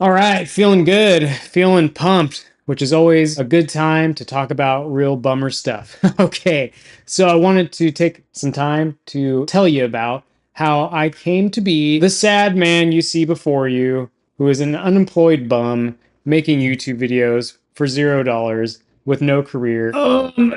All right, feeling good, feeling pumped, which is always a good time to talk about real bummer stuff. Okay, so I wanted to take some time to tell you about how I came to be the sad man you see before you, who is an unemployed bum making YouTube videos for $0 with no career.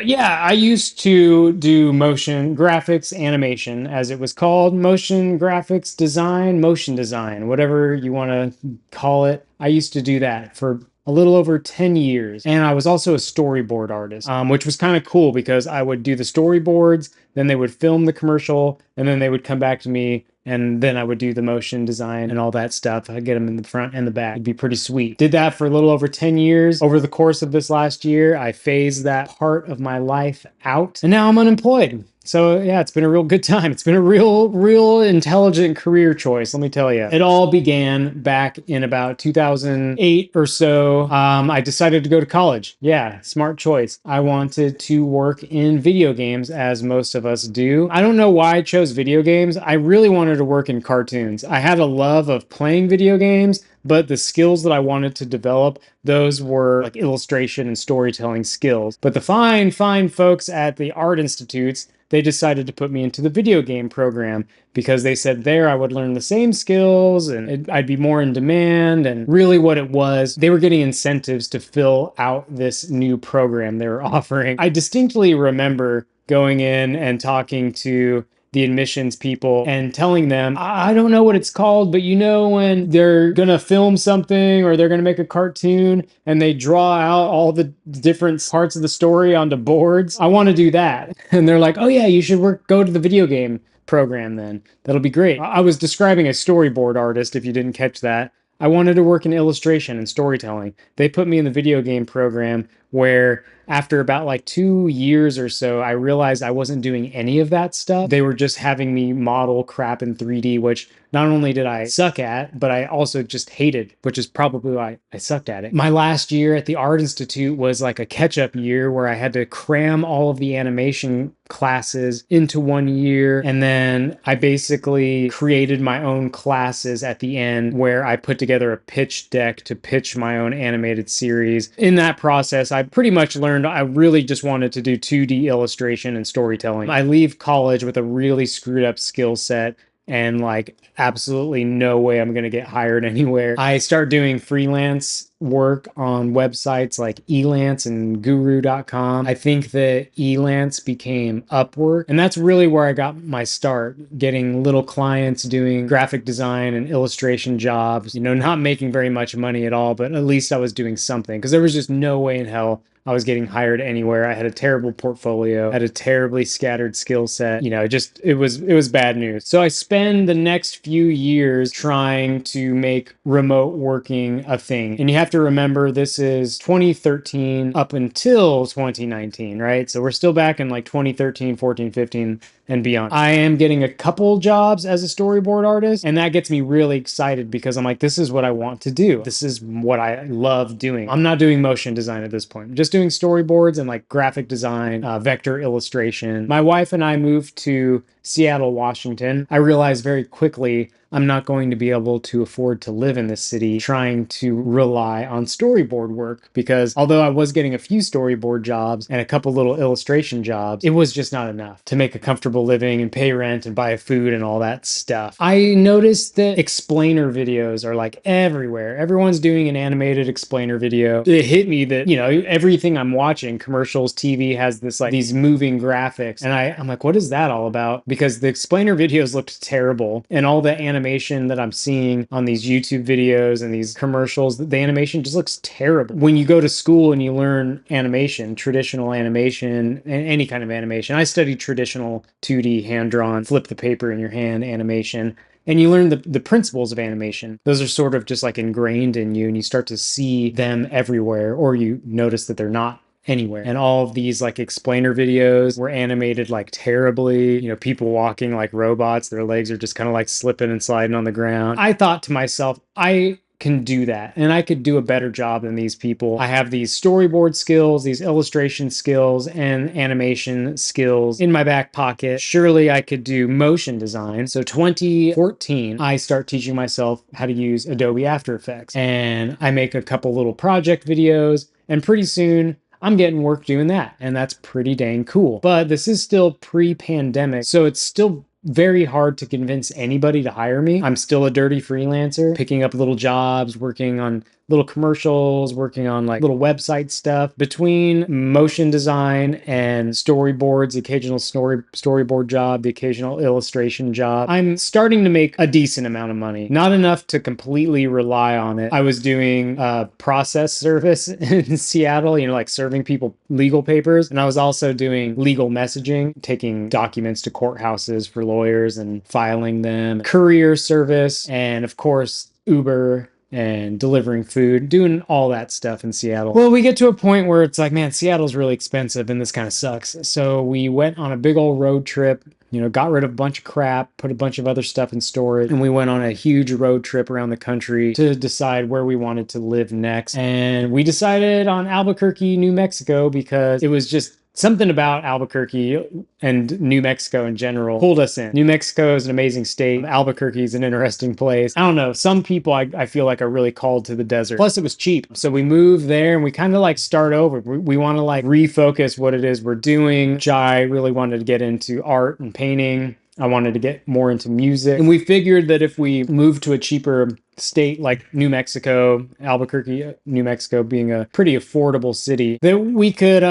Yeah, I used to do motion graphics animation, as it was called, motion graphics design, motion design, whatever you want to call it. I used to do that for a little over 10 years. And I was also a storyboard artist, which was kind of cool because I would do the storyboards, then they would film the commercial, and then they would come back to me and then I would do the motion design and all that stuff. I'd get them in the front and the back. It'd be pretty sweet. Did that for a little over 10 years. Over the course of this last year, I phased that part of my life out, and now I'm unemployed. So yeah, it's been a real good time. It's been a real intelligent career choice, let me tell you. It all began back in about 2008 or so. I decided to go to college. Yeah, smart choice. I wanted to work in video games, as most of us do. I don't know why I chose video games. I really wanted to work in cartoons. I had a love of playing video games, but the skills that I wanted to develop, those were like illustration and storytelling skills. But the fine folks at the art institutes, they decided to put me into the video game program because they said there I would learn the same skills and I'd be more in demand. And really what it was, they were getting incentives to fill out this new program they were offering. I distinctly remember going in and talking to the admissions people and telling them, I don't know what it's called, but you know, when they're gonna film something or they're gonna make a cartoon and they draw out all the different parts of the story onto boards, I want to do that. And they're like, oh yeah, you should go to the video game program then. That'll be great. I was describing a storyboard artist, if you didn't catch that. I wanted to work in illustration and storytelling. They put me in the video game program where after about like 2 years or so, I realized I wasn't doing any of that stuff. They were just having me model crap in 3D, which not only did I suck at, but I also just hated, which is probably why I sucked at it. My last year at the Art Institute was like a catch-up year where I had to cram all of the animation classes into 1 year. And then I basically created my own classes at the end where I put together a pitch deck to pitch my own animated series. In that process, I pretty much learned I really just wanted to do 2D illustration and storytelling. I leave college with a really screwed up skill set and like absolutely no way I'm going to get hired anywhere. I start doing freelance work on websites like Elance and guru.com. I think that Elance became Upwork, and that's really where I got my start, getting little clients doing graphic design and illustration jobs, not making very much money at all, but at least I was doing something because there was just no way in hell I was getting hired anywhere. I had a terrible portfolio, had a terribly scattered skill set. It was bad news. So I spend the next few years trying to make remote working a thing. And you have to remember this is 2013 up until 2019, right? So we're still back in like 2013, 14, 15 and beyond. I am getting a couple jobs as a storyboard artist, and that gets me really excited because I'm like, this is what I want to do. This is what I love doing. I'm not doing motion design at this point. I'm just doing storyboards and like graphic design, vector illustration. My wife and I moved to Seattle, Washington. I realized very quickly I'm not going to be able to afford to live in this city trying to rely on storyboard work because although I was getting a few storyboard jobs and a couple little illustration jobs, it was just not enough to make a comfortable living and pay rent and buy food and all that stuff. I noticed that explainer videos are like everywhere. Everyone's doing an animated explainer video. It hit me that, everything I'm watching, commercials, TV has this like these moving graphics. And I'm like, what is that all about? Because the explainer videos looked terrible and all the animation that I'm seeing on these YouTube videos and these commercials, the animation just looks terrible. When you go to school and you learn animation, traditional animation, any kind of animation, I studied traditional 2D hand-drawn, flip the paper in your hand animation, and you learn the principles of animation. Those are sort of just like ingrained in you and you start to see them everywhere, or you notice that they're not anywhere. And all of these like explainer videos were animated like terribly, people walking like robots, their legs are just kind of like slipping and sliding on the ground. I thought to myself, I can do that. And I could do a better job than these people. I have these storyboard skills, these illustration skills, and animation skills in my back pocket. Surely I could do motion design. So 2014, I start teaching myself how to use Adobe After Effects. And I make a couple little project videos. And pretty soon, I'm getting work doing that. And that's pretty dang cool. But this is still pre-pandemic. So it's still very hard to convince anybody to hire me. I'm still a dirty freelancer, picking up little jobs, working on little commercials, working on like little website stuff. Between motion design and storyboards, the occasional storyboard job, the occasional illustration job, I'm starting to make a decent amount of money. Not enough to completely rely on it. I was doing a process service in Seattle, like serving people legal papers. And I was also doing legal messaging, taking documents to courthouses for lawyers and filing them, courier service, and of course, Uber and delivering food, doing all that stuff in Seattle. Well, we get to a point where it's like, man, Seattle's really expensive and this kind of sucks. So we went on a big old road trip, got rid of a bunch of crap, put a bunch of other stuff in storage, and we went on a huge road trip around the country to decide where we wanted to live next. And we decided on Albuquerque, New Mexico, because it was just something about Albuquerque and New Mexico in general pulled us in. New Mexico is an amazing state. Albuquerque is an interesting place. I don't know. Some people I feel like are really called to the desert. Plus it was cheap. So we moved there and we kind of like start over. We want to like refocus what it is we're doing. Jai really wanted to get into art and painting. I wanted to get more into music. And we figured that if we moved to a cheaper state like New Mexico, Albuquerque, New Mexico being a pretty affordable city, that we could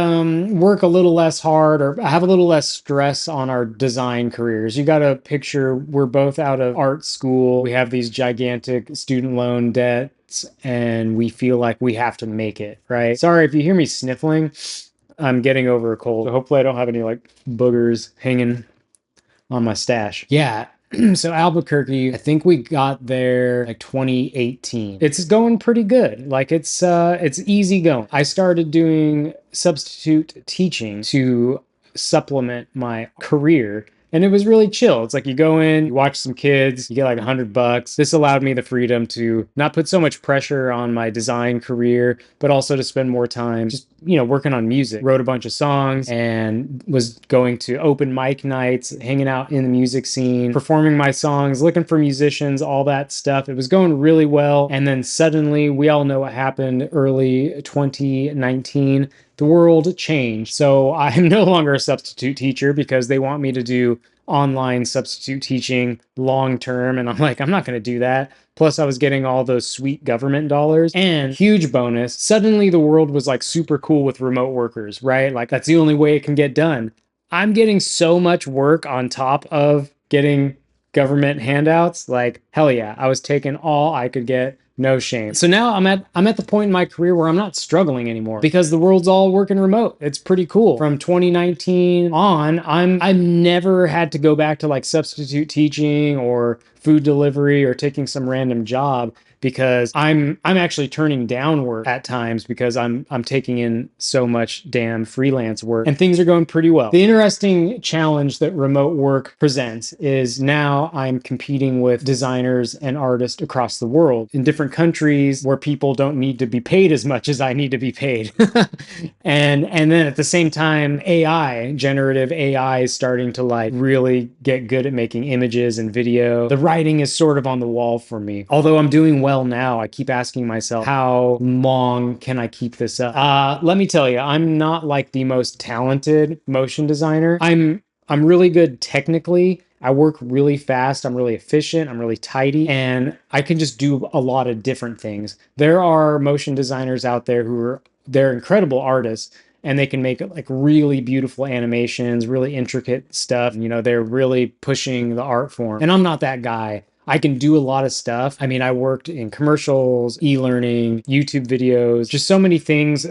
work a little less hard or have a little less stress on our design careers. You got to picture we're both out of art school. We have these gigantic student loan debts and we feel like we have to make it, right? Sorry if you hear me sniffling. I'm getting over a cold. So hopefully I don't have any like boogers hanging on my stash. Yeah. So Albuquerque, I think we got there like 2018. It's going pretty good. Like it's easy going. I started doing substitute teaching to supplement my career. And it was really chill. It's like you go in, you watch some kids, you get like $100. This allowed me the freedom to not put so much pressure on my design career, but also to spend more time just, working on music. Wrote a bunch of songs and was going to open mic nights, hanging out in the music scene, performing my songs, looking for musicians, all that stuff. It was going really well. And then suddenly, we all know what happened early 2019. The world changed. So I'm no longer a substitute teacher because they want me to do online substitute teaching long term. And I'm like, I'm not going to do that. Plus, I was getting all those sweet government dollars. And huge bonus, suddenly the world was like super cool with remote workers, right? Like that's the only way it can get done. I'm getting so much work on top of getting government handouts. Like, hell yeah, I was taking all I could get. No shame. So now I'm at the point in my career where I'm not struggling anymore because the world's all working remote. It's pretty cool. From 2019 on, I've never had to go back to like substitute teaching or food delivery or taking some random job because I'm actually turning down work at times because I'm taking in so much damn freelance work and things are going pretty well. The interesting challenge that remote work presents is now I'm competing with designers and artists across the world in different countries where people don't need to be paid as much as I need to be paid. and then at the same time, generative AI is starting to like really get good at making images and video. The writing is sort of on the wall for me. Although I'm doing well now, I keep asking myself, how long can I keep this up? Let me tell you, I'm not like the most talented motion designer. I'm really good technically. I work really fast. I'm really efficient. I'm really tidy. And I can just do a lot of different things. There are motion designers out there they're incredible artists and they can make like really beautiful animations, really intricate stuff. They're really pushing the art form. And I'm not that guy. I can do a lot of stuff. I mean, I worked in commercials, e-learning, YouTube videos, just so many things.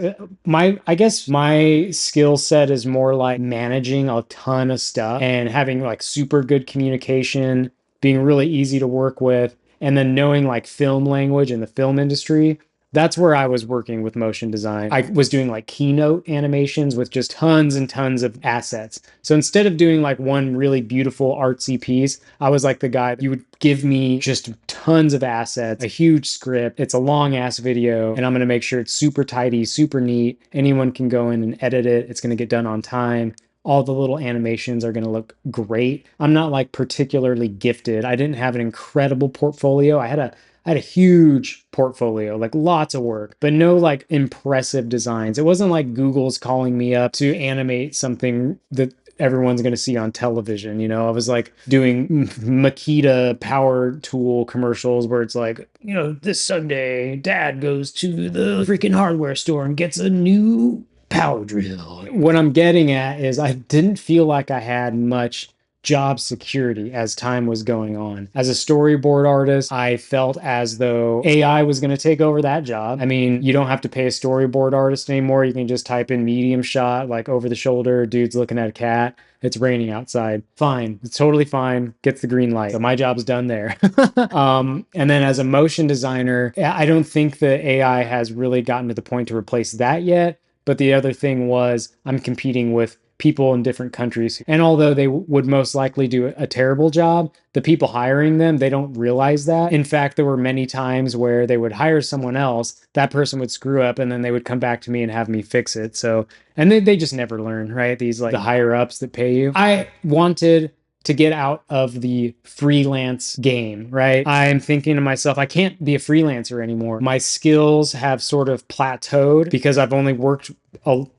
I guess my skill set is more like managing a ton of stuff and having like super good communication, being really easy to work with, and then knowing like film language in the film industry. That's where I was working with motion design. I was doing like keynote animations with just tons and tons of assets. So instead of doing like one really beautiful artsy piece, I was like the guy that you would give me just tons of assets, a huge script. It's a long ass video, and I'm going to make sure it's super tidy, super neat. Anyone can go in and edit it. It's going to get done on time. All the little animations are going to look great. I'm not like particularly gifted. I didn't have an incredible portfolio. I had a huge portfolio, like lots of work, but no like impressive designs. It wasn't like Google's calling me up to animate something that everyone's going to see on television. I was like doing Makita power tool commercials where it's like, this Sunday, dad goes to the freaking hardware store and gets a new power drill. What I'm getting at is I didn't feel like I had much job security as time was going on. As a storyboard artist, I felt as though AI was going to take over that job. I mean, you don't have to pay a storyboard artist anymore. You can just type in medium shot, like over the shoulder, dude's looking at a cat. It's raining outside. Fine. It's totally fine. Gets the green light. So my job's done there. And then as a motion designer, I don't think the AI has really gotten to the point to replace that yet. But the other thing was I'm competing with people in different countries. And although they would most likely do a terrible job, the people hiring them, they don't realize that. In fact, there were many times where they would hire someone else, that person would screw up, and then they would come back to me and have me fix it. So, and they just never learn, right? These like the higher ups that pay you. I wanted to get out of the freelance game, right? I'm thinking to myself, I can't be a freelancer anymore. My skills have sort of plateaued because I've only worked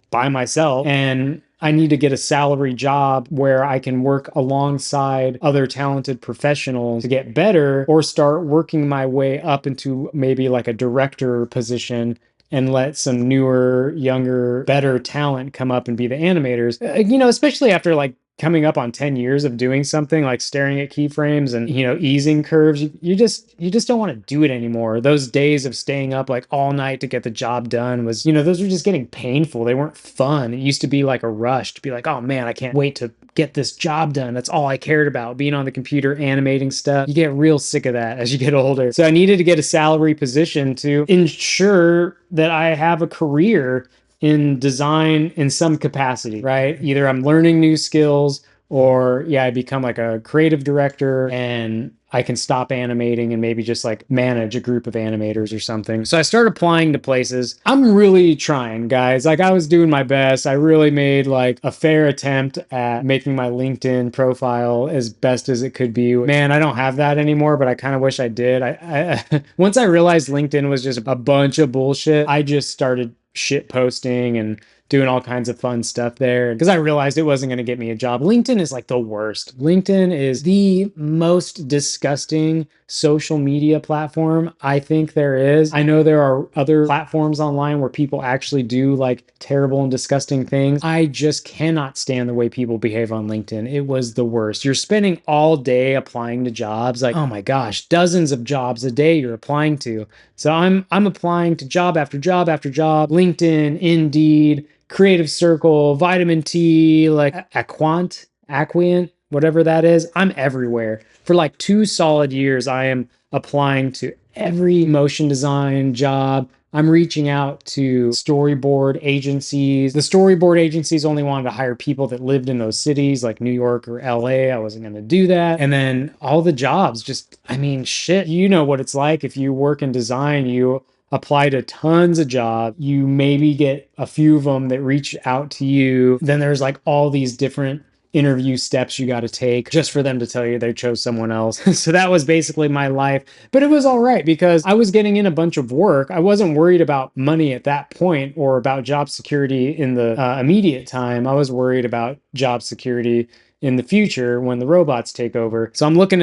by myself, and I need to get a salary job where I can work alongside other talented professionals to get better, or start working my way up into maybe like a director position and let some newer, younger, better talent come up and be the animators. Especially after like coming up on 10 years of doing something, like staring at keyframes and easing curves, you just don't want to do it anymore. Those days of staying up like all night to get the job done was, those were just getting painful. They weren't fun. It used to be like a rush to be like, oh man, I can't wait to get this job done. That's all I cared about, being on the computer animating stuff. You get real sick of that as you get older. So I needed to get a salary position to ensure that I have a career in design in some capacity, right? Either I'm learning new skills, or I become like a creative director and I can stop animating and maybe just like manage a group of animators or something. So I started applying to places. I'm really trying, guys. Like I was doing my best. I really made like a fair attempt at making my LinkedIn profile as best as it could be. Man, I don't have that anymore, but I kind of wish I did. I once I realized LinkedIn was just a bunch of bullshit, I just started shit posting and doing all kinds of fun stuff there because I realized it wasn't going to get me a job. LinkedIn is like the worst. LinkedIn is the most disgusting social media platform I think there is. I know there are other platforms online where people actually do like terrible and disgusting things. I just cannot stand the way people behave on LinkedIn. It was the worst. You're spending all day applying to jobs. Like, oh my gosh, dozens of jobs a day you're applying to. So I'm applying to job after job after job. LinkedIn, Indeed, Creative Circle, Vitamin T, like Aquient, whatever that is. I'm everywhere. For like 2 solid years, I am applying to every motion design job. I'm reaching out to storyboard agencies. The storyboard agencies only wanted to hire people that lived in those cities like New York or LA. I wasn't going to do that. And then all the jobs just, I mean, shit, you know what it's like if you work in design, you apply to tons of jobs. You maybe get a few of them that reach out to you. Then there's like all these different interview steps you got to take just for them to tell you they chose someone else. So that was basically my life. But it was all right because I was getting in a bunch of work. I wasn't worried about money at that point or about job security in the immediate time. I was worried about job security in the future when the robots take over. So I'm looking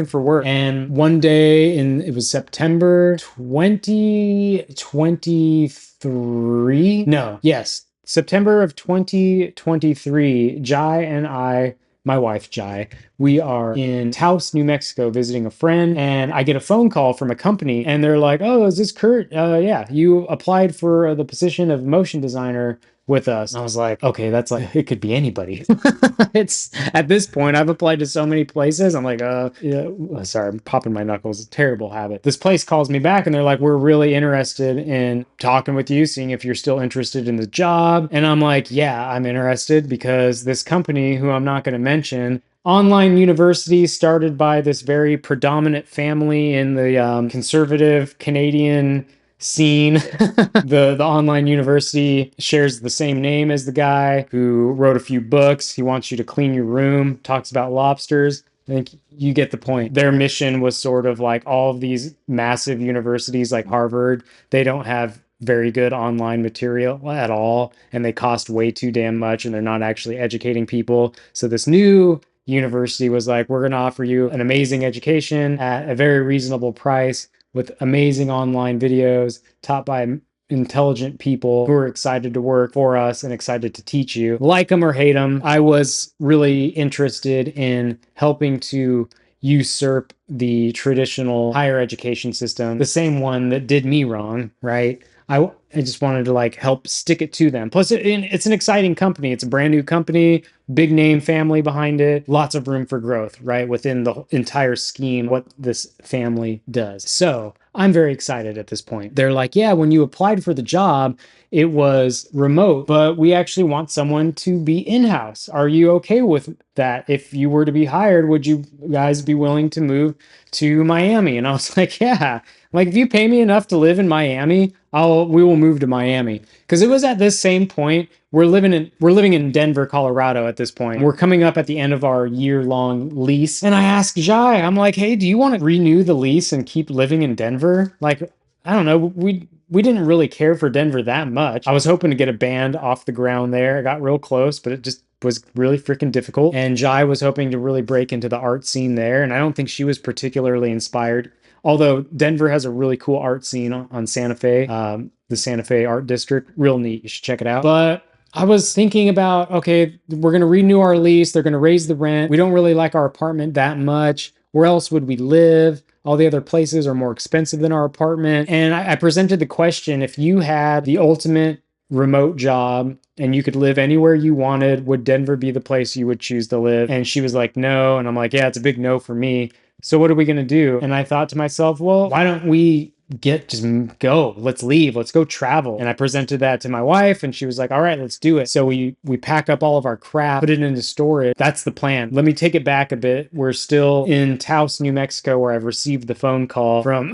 for work. And one day it was September 2023. No, yes. September of 2023, Jai and I, my wife Jai, we are in Taos, New Mexico visiting a friend, and I get a phone call from a company and they're like, "Oh, is this Kurt? Yeah, you applied for the position of motion designer with us. And I was like, okay, that's like, it could be anybody. It's at this point, I've applied to so many places. I'm like, yeah, sorry, I'm popping my knuckles. It's a terrible habit. This place calls me back and they're like, we're really interested in talking with you, seeing if you're still interested in the job. And I'm like, yeah, I'm interested because this company, who I'm not going to mention, online university started by this very predominant family in the conservative Canadian scene. The online university shares the same name as the guy who wrote a few books. He wants you to clean your room, talks about lobsters. I think you get the point. Their mission was sort of like all of these massive universities like Harvard, they don't have very good online material at all, and they cost way too damn much, and they're not actually educating people. So this new university was like, we're going to offer you an amazing education at a very reasonable price with amazing online videos taught by intelligent people who are excited to work for us and excited to teach you. Like them or hate them, I was really interested in helping to usurp the traditional higher education system, the same one that did me wrong, right? I just wanted to like help stick it to them. Plus, it's an exciting company. It's a brand new company, big name family behind it, lots of room for growth, right? Within the entire scheme, what this family does. So I'm very excited at this point. They're like, yeah, when you applied for the job, it was remote, but we actually want someone to be in-house. Are you okay with that? If you were to be hired, would you guys be willing to move to Miami? And I was like, yeah, like if you pay me enough to live in Miami, we will move to Miami. Because it was at this same point, we're living in Denver, Colorado at this point. We're coming up at the end of our year-long lease. And I asked Jai, I'm like, hey, do you want to renew the lease and keep living in Denver? Like, I don't know, we didn't really care for Denver that much. I was hoping to get a band off the ground there. I got real close, but it just was really freaking difficult. And Jai was hoping to really break into the art scene there. And I don't think she was particularly inspired. Although Denver has a really cool art scene on Santa Fe, the Santa Fe Art District. Real neat. You should check it out. But I was thinking about, okay, we're going to renew our lease. They're going to raise the rent. We don't really like our apartment that much. Where else would we live? All the other places are more expensive than our apartment. And I presented the question, if you had the ultimate remote job and you could live anywhere you wanted, would Denver be the place you would choose to live? And she was like, no. And I'm like, yeah, it's a big no for me. So what are we going to do? And I thought to myself, well, why don't we just go, let's leave, let's go travel. And I presented that to my wife and she was like, all right, let's do it. So we pack up all of our crap, put it into storage. That's the plan. Let me take it back a bit. We're still in Taos, New Mexico, where I've received the phone call from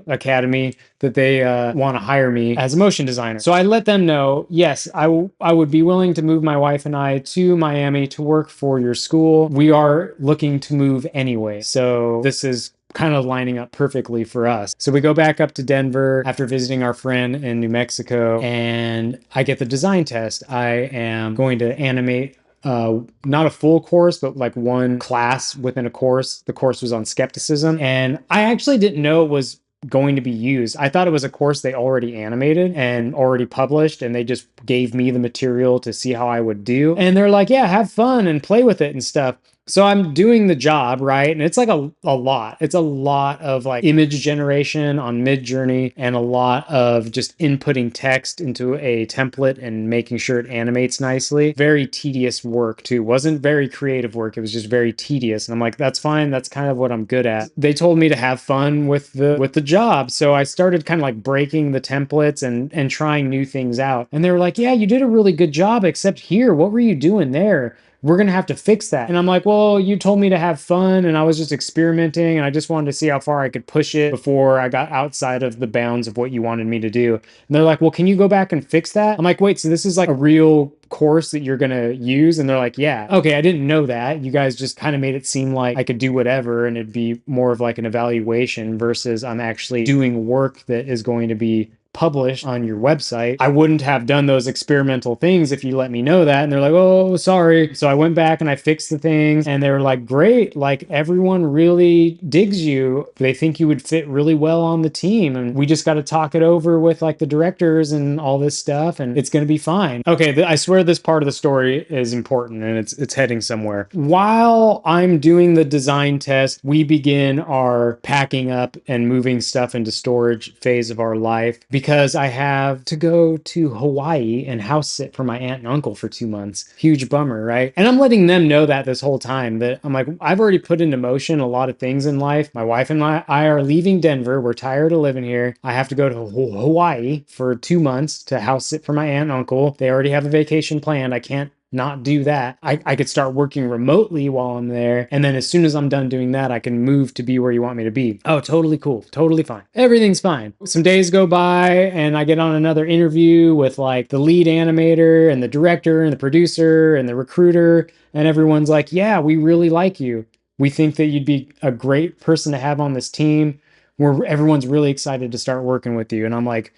Academy that they want to hire me as a motion designer. So I let them know, yes, I would be willing to move my wife and I to Miami to work for your school. We are looking to move anyway. So this is kind of lining up perfectly for us. So we go back up to Denver after visiting our friend in New Mexico, and I get the design test. I am going to animate not a full course, but like one class within a course. The course was on skepticism, and I actually didn't know it was going to be used. I thought it was a course they already animated and already published, and they just gave me the material to see how I would do. And they're like, yeah, have fun and play with it and stuff. So I'm doing the job, right? And it's like a lot. It's a lot of like image generation on Midjourney and a lot of just inputting text into a template and making sure it animates nicely. Very tedious work too. Wasn't very creative work. It was just very tedious. And I'm like, that's fine. That's kind of what I'm good at. They told me to have fun with the job. So I started kind of like breaking the templates and trying new things out. And they were like, yeah, you did a really good job, except here, what were you doing there? We're going to have to fix that. And I'm like, well, you told me to have fun and I was just experimenting and I just wanted to see how far I could push it before I got outside of the bounds of what you wanted me to do. And they're like, well, can you go back and fix that? I'm like, wait, so this is like a real course that you're going to use? And they're like, yeah. Okay, I didn't know that. You guys just kind of made it seem like I could do whatever and it'd be more of like an evaluation versus I'm actually doing work that is going to be published on your website. I wouldn't have done those experimental things if you let me know that. And they're like, oh, sorry. So I went back and I fixed the things and they were like, great. Like everyone really digs you. They think you would fit really well on the team. And we just got to talk it over with like the directors and all this stuff. And it's going to be fine. Okay. I swear this part of the story is important and it's heading somewhere. While I'm doing the design test, we begin our packing up and moving stuff into storage phase of our life. Because because I have to go to Hawaii and house sit for my aunt and uncle for 2 months. Huge bummer, right? And I'm letting them know that this whole time that I'm like, I've already put into motion a lot of things in life. My wife and I are leaving Denver. We're tired of living here. I have to go to Hawaii for 2 months to house sit for my aunt and uncle. They already have a vacation planned. I can't not do that. I could start working remotely while I'm there. And then as soon as I'm done doing that, I can move to be where you want me to be. Oh, totally cool. Totally fine. Everything's fine. Some days go by and I get on another interview with like the lead animator and the director and the producer and the recruiter. And everyone's like, yeah, we really like you. We think that you'd be a great person to have on this team. Everyone's really excited to start working with you. And I'm like,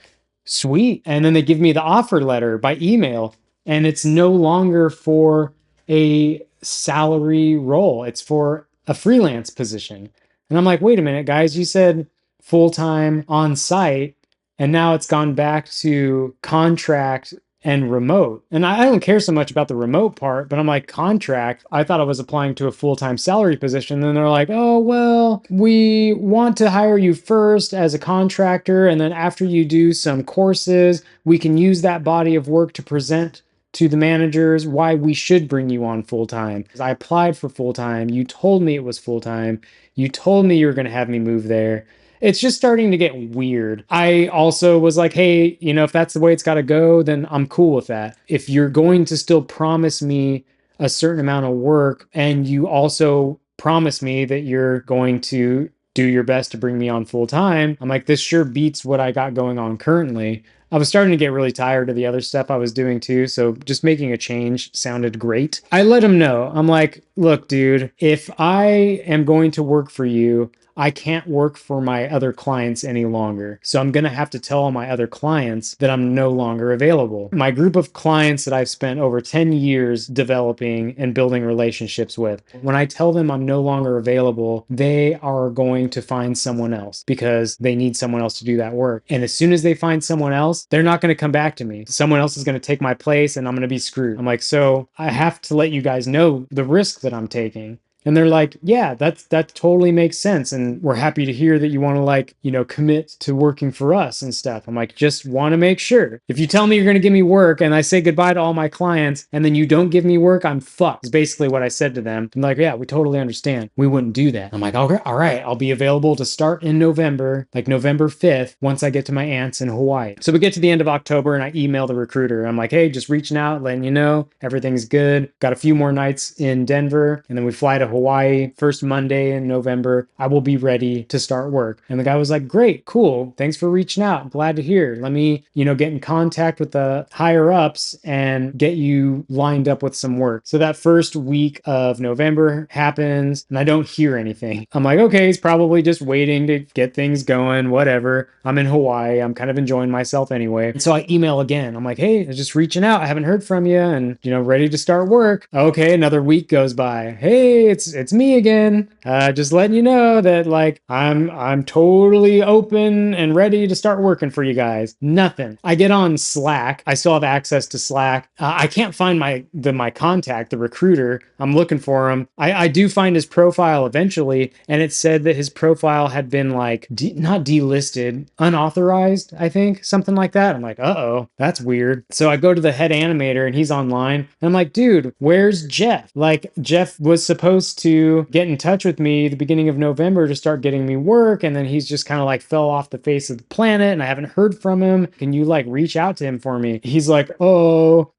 sweet. And then they give me the offer letter by email. And it's no longer for a salary role. It's for a freelance position. And I'm like, wait a minute, guys, you said full-time on site, and now it's gone back to contract and remote. And I don't care so much about the remote part, but I'm like, contract, I thought I was applying to a full-time salary position. And they're like, oh, well, we want to hire you first as a contractor. And then after you do some courses, we can use that body of work to present to the managers why we should bring you on full-time. I applied for full-time. You told me it was full-time. You told me you were going to have me move there. It's just starting to get weird. I also was like, hey, if that's the way it's got to go, then I'm cool with that. If you're going to still promise me a certain amount of work and you also promise me that you're going to do your best to bring me on full time, I'm like, this sure beats what I got going on currently. I was starting to get really tired of the other stuff I was doing too, so just making a change sounded great. I let him know. I'm like, look, dude, if I am going to work for you, I can't work for my other clients any longer. So I'm going to have to tell all my other clients that I'm no longer available. My group of clients that I've spent over 10 years developing and building relationships with, when I tell them I'm no longer available, they are going to find someone else because they need someone else to do that work. And as soon as they find someone else, they're not going to come back to me. Someone else is going to take my place and I'm going to be screwed. I'm like, so I have to let you guys know the risk that I'm taking. And they're like, yeah, that totally makes sense. And we're happy to hear that you want to commit to working for us and stuff. I'm like, just want to make sure. If you tell me you're going to give me work and I say goodbye to all my clients and then you don't give me work, I'm fucked. Is basically what I said to them. I'm like, yeah, we totally understand. We wouldn't do that. I'm like, all right, I'll be available to start in November, like November 5th, once I get to my aunt's in Hawaii. So we get to the end of October and I email the recruiter. I'm like, hey, just reaching out, letting you know everything's good. Got a few more nights in Denver and then we fly to Hawaii first Monday in November. I will be ready to start work. And the guy was like, great, cool. Thanks for reaching out. I'm glad to hear. Let me, get in contact with the higher ups and get you lined up with some work. So that first week of November happens and I don't hear anything. I'm like, okay, he's probably just waiting to get things going, whatever. I'm in Hawaii. I'm kind of enjoying myself anyway. And so I email again. I'm like, hey, I'm just reaching out. I haven't heard from you and, ready to start work. Okay, another week goes by. Hey, it's me again. Just letting you know that I'm totally open and ready to start working for you guys. Nothing. I get on Slack. I still have access to Slack. I can't find my contact, the recruiter. I'm looking for him. I do find his profile eventually, and it said that his profile had been not delisted, unauthorized, I think, something like that. I'm like, uh-oh, that's weird. So I go to the head animator and he's online. And I'm like, dude, where's Jeff? Jeff was supposed to get in touch with me the beginning of November to start getting me work, and then he's just kind of fell off the face of the planet and I haven't heard from him. Can you reach out to him for me? He's like, oh,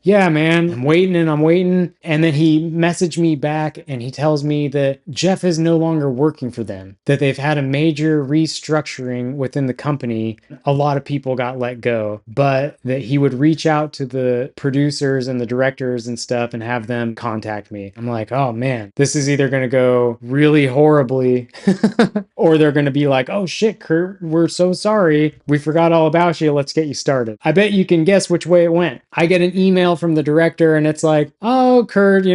yeah, man, I'm waiting. And then he messaged me back and he tells me that Jeff is no longer working for them, that they've had a major restructuring within the company. A lot of people got let go, but that he would reach out to the producers and the directors and stuff and have them contact me. I'm like, oh man, this is either going to go really horribly or they're going to be like, oh shit, Kurt, we're so sorry. We forgot all about you. Let's get you started. I bet you can guess which way it went. I get an email from the director and it's like, oh, Kurt,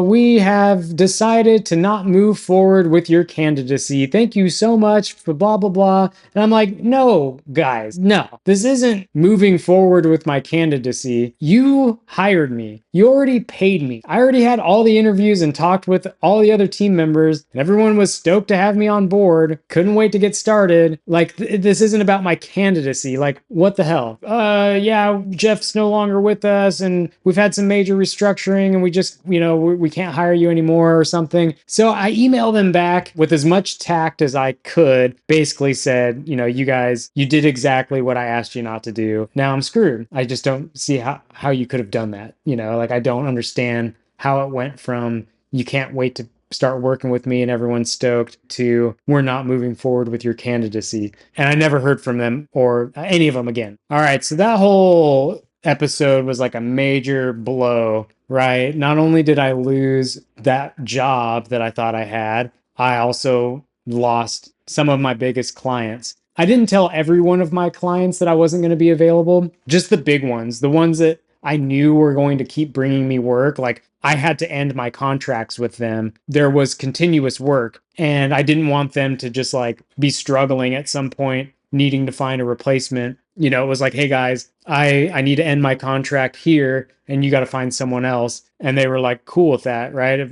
we have decided to not move forward with your candidacy. Thank you so much for blah, blah, blah. And I'm like, no, guys, no, this isn't moving forward with my candidacy. You hired me. You already paid me. I already had all the interviews and talked pumped with all the other team members, and everyone was stoked to have me on board. Couldn't wait to get started. Like, this isn't about my candidacy. Like, what the hell? Yeah, Jeff's no longer with us, and we've had some major restructuring, and we just, we can't hire you anymore or something. So I emailed them back with as much tact as I could, basically said, you guys, you did exactly what I asked you not to do. Now I'm screwed. I just don't see how you could have done that. Like, I don't understand how it went from you can't wait to start working with me and everyone's stoked to we're not moving forward with your candidacy. And I never heard from them or any of them again. All right. So that whole episode was like a major blow, right? Not only did I lose that job that I thought I had, I also lost some of my biggest clients. I didn't tell every one of my clients that I wasn't going to be available, just the big ones, the ones that I knew were going to keep bringing me work. Like, I had to end my contracts with them. There was continuous work, and I didn't want them to just like be struggling at some point, needing to find a replacement. It was like, hey guys, I need to end my contract here and you got to find someone else. And they were like, cool with that, right?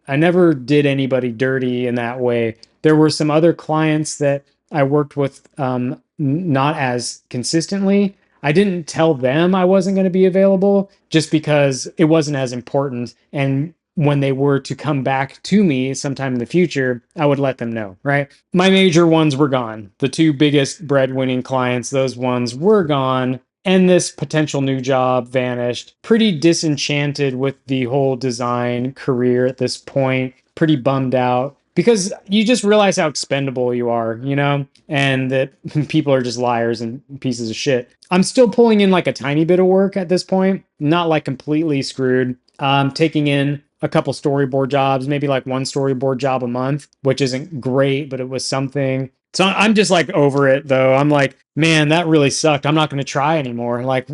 I never did anybody dirty in that way. There were some other clients that I worked with not as consistently. I didn't tell them I wasn't going to be available just because it wasn't as important. And when they were to come back to me sometime in the future, I would let them know, right? My major ones were gone. The two biggest breadwinning clients, those ones were gone. And this potential new job vanished. Pretty disenchanted with the whole design career at this point. Pretty bummed out. Because you just realize how expendable you are, and that people are just liars and pieces of shit. I'm still pulling in like a tiny bit of work at this point, not like completely screwed. Taking in a couple storyboard jobs, maybe like one storyboard job a month, which isn't great, but it was something. So I'm just like over it though. I'm like, man, that really sucked. I'm not going to try anymore. Like,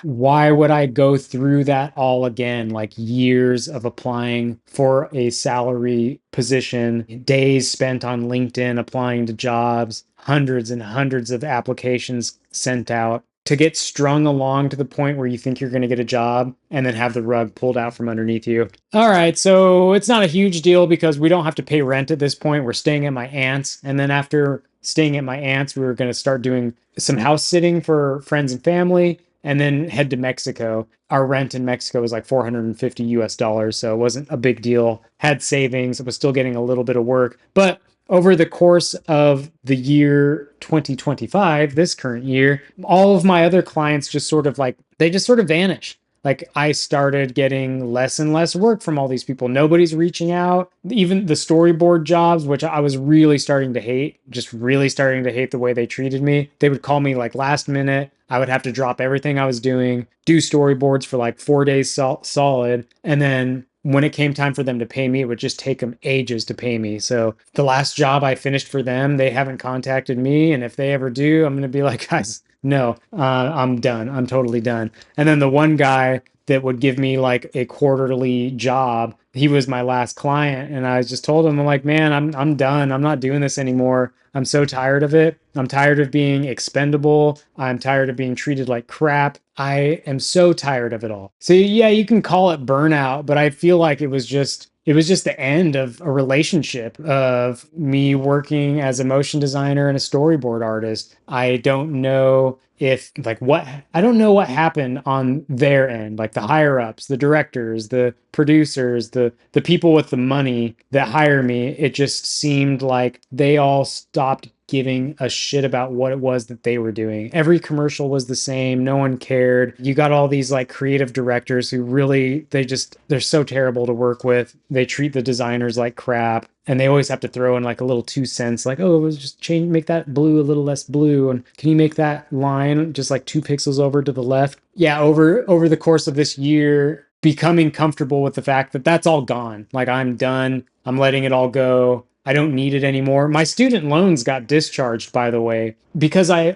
why would I go through that all again? Like, years of applying for a salary position, days spent on LinkedIn applying to jobs, hundreds and hundreds of applications sent out, to get strung along to the point where you think you're going to get a job and then have the rug pulled out from underneath you. All right, so it's not a huge deal because we don't have to pay rent at this point. We're staying at my aunt's. And then after staying at my aunt's, we were going to start doing some house sitting for friends and family and then head to Mexico. Our rent in Mexico was like 450 US dollars, so it wasn't a big deal. Had savings, it was still getting a little bit of work. But over the course of the year 2025, this current year, all of my other clients just sort of vanish. Like, I started getting less and less work from all these people. Nobody's reaching out. Even the storyboard jobs, which I was really starting to hate, just really starting to hate the way they treated me. They would call me like last minute. I would have to drop everything I was doing, do storyboards for like 4 days solid. And then when it came time for them to pay me, it would just take them ages to pay me. So the last job I finished for them, they haven't contacted me. And if they ever do, I'm going to be like, guys, no, I'm done. I'm totally done. And then the one guy that would give me like a quarterly job, he was my last client. And I just told him, I'm like, man, I'm done. I'm not doing this anymore. I'm so tired of it. I'm tired of being expendable. I'm tired of being treated like crap. I am so tired of it all. So yeah, you can call it burnout, but I feel like it was just the end of a relationship of me working as a motion designer and a storyboard artist. I don't know I don't know what happened on their end, like the higher ups, the directors, the producers, the people with the money that hire me. It just seemed like they all stopped giving a shit about what it was that they were doing. Every commercial was the same. No one cared. You got all these like creative directors who really, they're so terrible to work with. They treat the designers like crap. And they always have to throw in like a little 2 cents, like, oh, it was just make that blue a little less blue. And can you make that line just like 2 pixels over to the left? Yeah, over the course of this year, becoming comfortable with the fact that that's all gone. Like, I'm done. I'm letting it all go. I don't need it anymore. My student loans got discharged, by the way, because I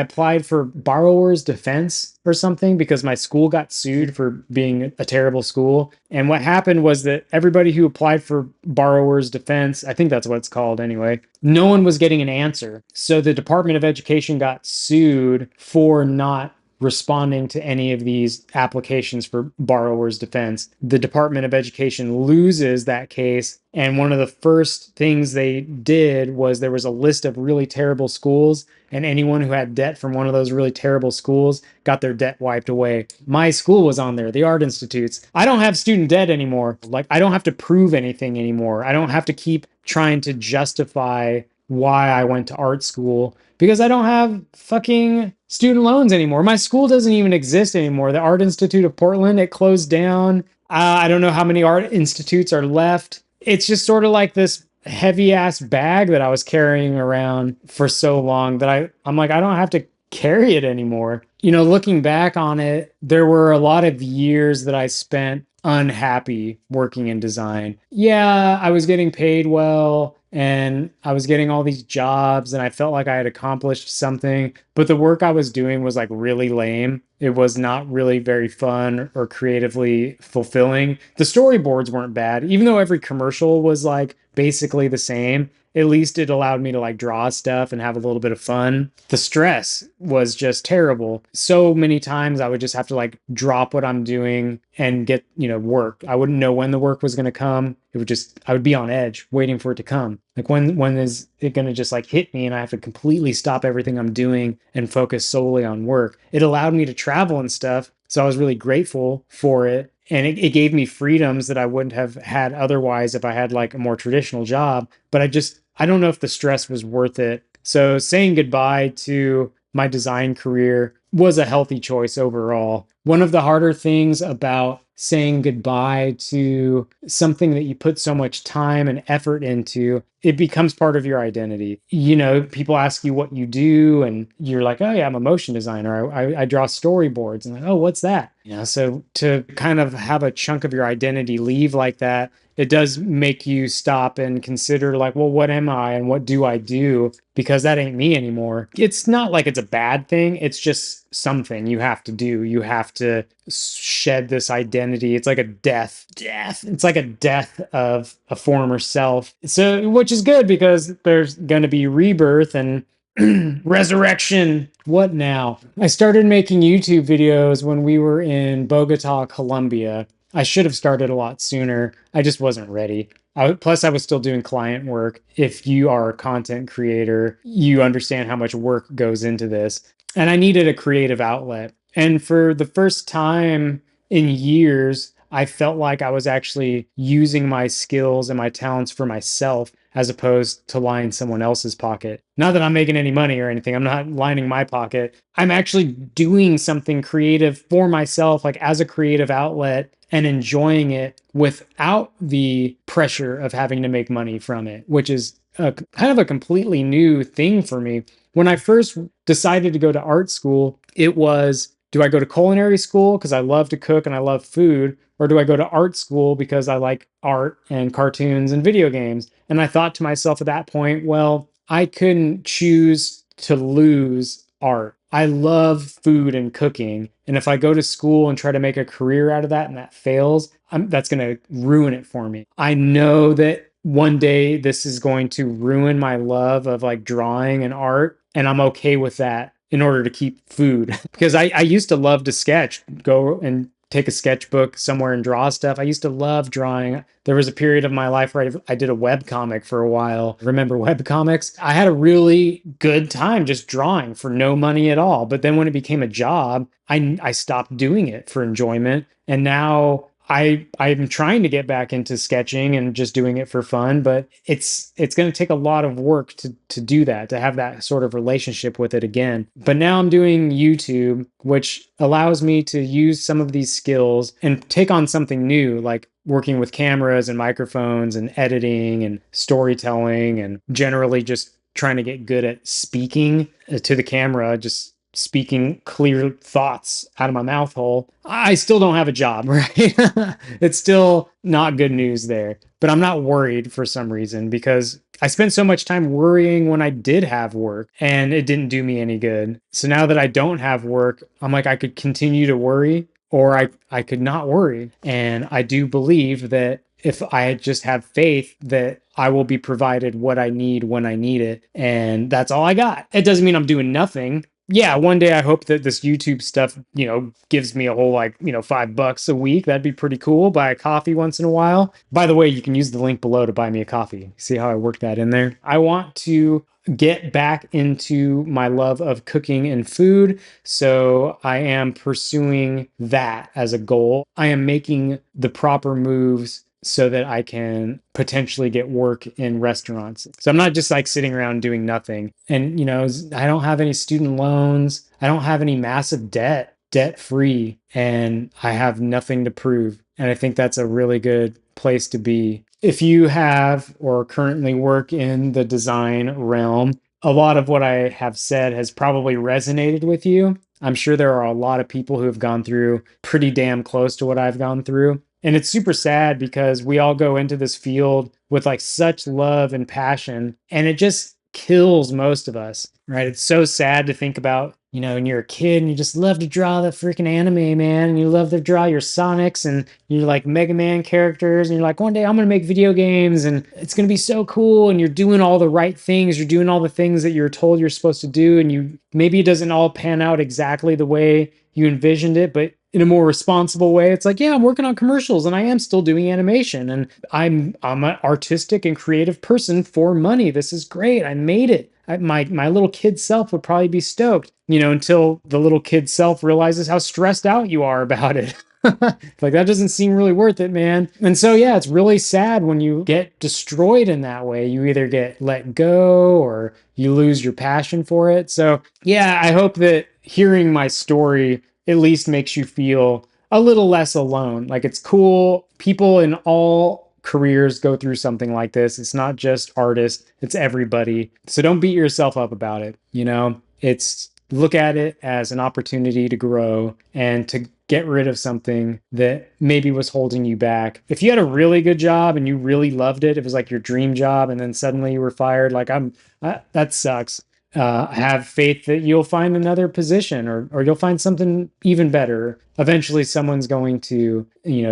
applied for borrower's defense or something because my school got sued for being a terrible school. And what happened was that everybody who applied for borrower's defense, I think that's what it's called anyway, no one was getting an answer. So the Department of Education got sued for not responding to any of these applications for borrower's defense. The Department of Education loses that case. And one of the first things they did was there was a list of really terrible schools, and anyone who had debt from one of those really terrible schools got their debt wiped away. My school was on there, the Art Institutes. I don't have student debt anymore. Like, I don't have to prove anything anymore. I don't have to keep trying to justify why I went to art school because I don't have fucking student loans anymore. My school doesn't even exist anymore. The Art Institute of Portland, it closed down. I don't know how many art institutes are left. It's just sort of like this heavy ass bag that I was carrying around for so long that I'm like, I don't have to carry it anymore. You know, looking back on it, there were a lot of years that I spent unhappy working in design. Yeah, I was getting paid well and I was getting all these jobs and I felt like I had accomplished something, but the work I was doing was like really lame. It was not really very fun or creatively fulfilling. The storyboards weren't bad, even though every commercial was like basically the same. At least it allowed me to like draw stuff and have a little bit of fun. The stress was just terrible. So many times I would just have to like drop what I'm doing and get, work. I wouldn't know when the work was going to come. I would be on edge waiting for it to come. Like when is it going to just like hit me and I have to completely stop everything I'm doing and focus solely on work. It allowed me to travel and stuff. So I was really grateful for it. And it gave me freedoms that I wouldn't have had otherwise if I had like a more traditional job. But I don't know if the stress was worth it. So saying goodbye to my design career was a healthy choice overall. One of the harder things about saying goodbye to something that you put so much time and effort into, it becomes part of your identity. People ask you what you do, and you're like, oh, yeah, I'm a motion designer. I draw storyboards. And like, oh, what's that? So to kind of have a chunk of your identity leave like that, it does make you stop and consider like, well, what am I and what do I do? Because that ain't me anymore. It's not like it's a bad thing. It's just something you have to do. You have to shed this identity. It's like a death. It's like a death of a former self. So, which is good because there's going to be rebirth and resurrection. What now? I started making YouTube videos when we were in Bogota, Colombia. I should have started a lot sooner. I just wasn't ready. Plus, I was still doing client work. If you are a content creator, you understand how much work goes into this. And I needed a creative outlet. And for the first time in years, I felt like I was actually using my skills and my talents for myself as opposed to lining someone else's pocket. Not that I'm making any money or anything. I'm not lining my pocket. I'm actually doing something creative for myself, like as a creative outlet, and enjoying it without the pressure of having to make money from it, which is kind of a completely new thing for me. When I first decided to go to art school, it was, do I go to culinary school because I love to cook and I love food? Or do I go to art school because I like art and cartoons and video games? And I thought to myself at that point, well, I couldn't choose to lose art. I love food and cooking. And if I go to school and try to make a career out of that and that fails, that's going to ruin it for me. I know that one day this is going to ruin my love of like drawing and art. And I'm okay with that in order to keep food. Because I used to love to sketch, go and take a sketchbook somewhere and draw stuff. I used to love drawing. There was a period of my life where I did a web comic for a while. Remember web comics? I had a really good time just drawing for no money at all. But then when it became a job, I stopped doing it for enjoyment. And now I'm trying to get back into sketching and just doing it for fun, but it's going to take a lot of work to do that, to have that sort of relationship with it again. But now I'm doing YouTube, which allows me to use some of these skills and take on something new, like working with cameras and microphones and editing and storytelling and generally just trying to get good at speaking to the camera, just speaking clear thoughts out of my mouth hole. I still don't have a job, right? It's still not good news there, but I'm not worried for some reason because I spent so much time worrying when I did have work and it didn't do me any good. So now that I don't have work, I'm like, I could continue to worry or I could not worry. And I do believe that if I just have faith that I will be provided what I need when I need it. And that's all I got. It doesn't mean I'm doing nothing. yeah, one day I hope that this YouTube stuff, gives me a whole like, $5 a week. That'd be pretty cool. Buy a coffee once in a while. By the way, you can use the link below to buy me a coffee. See how I work that in there? I want to get back into my love of cooking and food. So I am pursuing that as a goal. I am making the proper moves so that I can potentially get work in restaurants. So I'm not just like sitting around doing nothing. And, I don't have any student loans. I don't have any massive debt free, and I have nothing to prove. And I think that's a really good place to be. If you have or currently work in the design realm, a lot of what I have said has probably resonated with you. I'm sure there are a lot of people who have gone through pretty damn close to what I've gone through. And it's super sad because we all go into this field with like such love and passion, and it just kills most of us, right? It's so sad to think about, when you're a kid and you just love to draw the freaking anime, man, and you love to draw your Sonics and you're like Mega Man characters, and you're like, one day I'm going to make video games and it's going to be so cool. And you're doing all the right things. You're doing all the things that you're told you're supposed to do. And maybe it doesn't all pan out exactly the way you envisioned it, but in a more responsible way, it's like, yeah, I'm working on commercials and I am still doing animation, and I'm an artistic and creative person for money. This is great. I made it. My little kid self would probably be stoked, until the little kid self realizes how stressed out you are about it. Like, that doesn't seem really worth it, man. And so, yeah, it's really sad when you get destroyed in that way. You either get let go or you lose your passion for it. So, yeah, I hope that hearing my story at least makes you feel a little less alone. Like, it's cool. People in all careers go through something like this. It's not just artists, it's everybody. So don't beat yourself up about it. It's look at it as an opportunity to grow and to get rid of something that maybe was holding you back. If you had a really good job and you really loved it, it was like your dream job, and then suddenly you were fired, like that sucks. Have faith that you'll find another position, or you'll find something even better. Eventually someone's going to,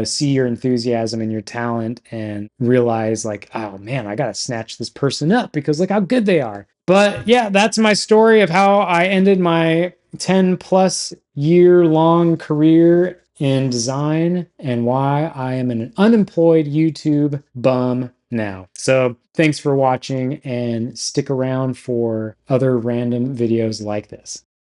see your enthusiasm and your talent and realize like, oh man, I gotta snatch this person up because look how good they are. But yeah, that's my story of how I ended my 10 plus year long career in design and why I am an unemployed YouTube bum now. So thanks for watching, and stick around for other random videos like this.